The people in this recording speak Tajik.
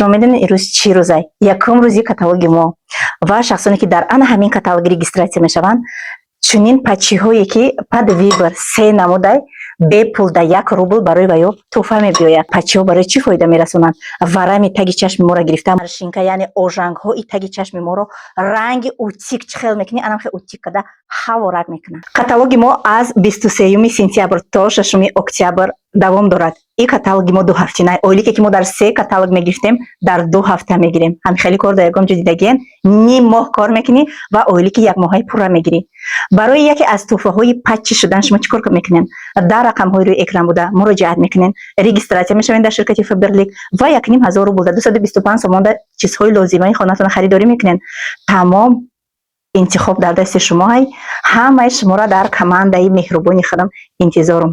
шумо медонед ирӯз чӣ рӯзай? Якум рӯзи каталоги мо ва шахсоне ки дар ана ҳамин каталог регистратсия мешаванд чунин пачиҳое ки пад вибр 3 намудай бепул да 1 рубл барои ваё тӯҳфа мебиёяд. Пачиҳо барои чӣ фоида мерасонанд? Варами таги чашми моро гирифта маршинка яъне ожангҳои таги чашми моро ранги утик чӣ хел мекунӣ анам хел утик када ҳаворак мекунад. Каталоги мо аз 23 сентябр то 6 октябр давом дорад. ин каталоги мо 2 ҳафтина ойлике ки мо дар 3 каталог мегирифтем дар 2 ҳафта мегирем. Ҳам хеле кор дар ягон ҷо дидагиен ним моҳ кор мекунӣ ва ойлики як моҳаи пурра мегирӣ. барои яке аз тӯҳфаҳои паччи шудан шумо чӣ кор мекунем? дар рақамҳои рӯи экран буда муроҷиат мекунем, регистратсия мешавем дар ширкати Faberlic ва 1500 рубл да 225 сомонда чизҳои лозимаи хонатон харидорӣ мекунем. тамом интихоб дар дасти шумо. Ҳамаи шуморо дар командаи меҳрубони худам интизорум.